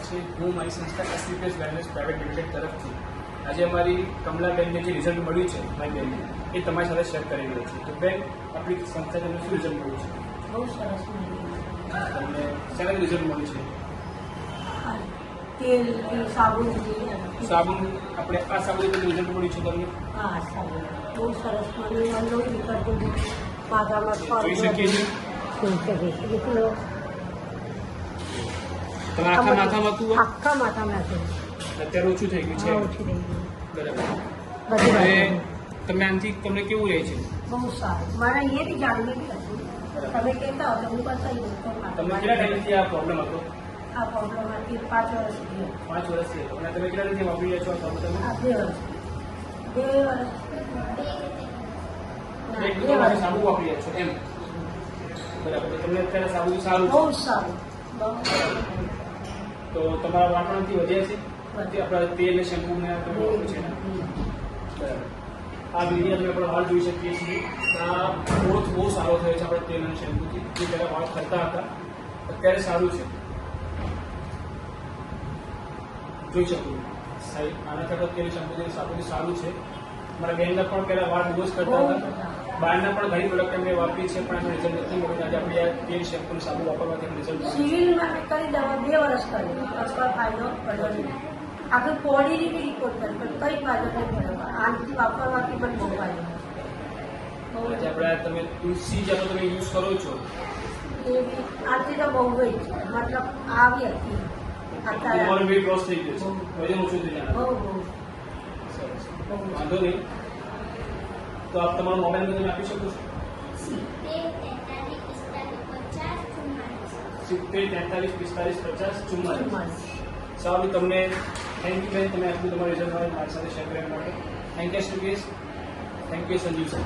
છે. હું મારી સંસ્થા SVPS વેલનેસ પ્રાઇવેટ લિમિટેડ તરફથી આજે અમારી કમલાબેનને જે રિઝલ્ટ મળ્યું છે મારી બેનને એ તમારી સાથે શેર કરી રહ્યો છું. તો બેન, આપણી સંસ્થા તમને શું રિઝલ્ટ મળ્યું છે? બહુ સરસ મળ્યું. તમને શેના રિઝલ્ટ મળ્યું છે? તેલ સાબુન સાબુન, આપણે આ સાબુન રિઝલ્ટ મળ્યું છે તમને? હા, સાબુન બહુ સરસ મળ્યું. અંદરો નીકળતું માથામાં જોઈ શકીએ છીએ નીકળો આખા માથામાં હતું, આખા માથામાં હતું. અત્યારે ઓછું થઈ ગયું છે. ઓછું થઈ ગયું. બરાબર. હવે તમે આનાથી તમને કેવું રહે છે? બહુ સારું. મારા અહીંયાથી જાણવી બી હતું. તમે કહેતા હો તો હું બતાવી દઉં. તમને કેટલા ટાઈમથી આ પ્રોબ્લેમ હતો? આ પ્રોબ્લેમમાંથી 5 વર્ષ થયા. 5 વર્ષથી. અને તમે કેટલા ટાઈમથી વાપરી રહ્યા છો આ સાબુ? તમે આ 2 વર્ષ. 2 વર્ષ. એક દિવસ સાબુ વાપરી રહ્યા છો એમ? બરાબર. તો તમને અત્યારે સાબુ સારું બહુ સારું. તો તમારા વાપરણથી વધ્યા છે આપણા તેલ ને શેમ્પુ ને તમે વાપર્યું છે ને? બરાબર. આ વિડીયો તમે આપણા વાળ જોઈ શકીએ છીએ. આ ગ્રોથ બહુ સારો થયો છે આપણે તેલ અને શેમ્પુથી. જે પહેલાં વાળ ખરતા હતા અત્યારે સારું છે. જોઈ શકું સાહેબ, આના કરતાં તેલ શેમ્પુ સાબુથી સારું છે. મારા બેનના પણ પહેલાં વાળ બહુ જ કરતા હતા. બહારના પણ ઘણી પ્રોડક્ટ અમે વાપરી છે પણ એનું રિઝલ્ટ નથી મળ્યું. આજે આપણે આ તેલ શેમ્પુ સાબુ વાપરવાથી રિઝલ્ટ સિવિલમાં મેં કરી દવા 2 વર્ષ કરી અથવા ફાયદો પડ્યો નહીં. આપણે પોડીની બી રિપોર્ટ કરી પણ કંઈ ફાયદો નહીં પડ્યો. આનાથી વાપરવાથી પણ બહુ ફાયદો. આજે આપણે તમે તુલસી જેનો તમે યુઝ કરો છો એ બી આનાથી તો બહુ જ મતલબ આવી હતી. તમારું વેટ લોસ થઈ ગયું છે, વજન ઓછું થઈ જાય. બહુ સરસ, વાંધો નહીં. તો આપ તમારો મોબાઈલ નંબર આપી શકો છો? 7043455044. સારું, તમને થેન્ક યુ બેન, તમે આટલું તમારું રિઝલ્ટ મારી સાથે શેર કરવા માટે. Thank you SVPS. Thank you Sanjeev sir.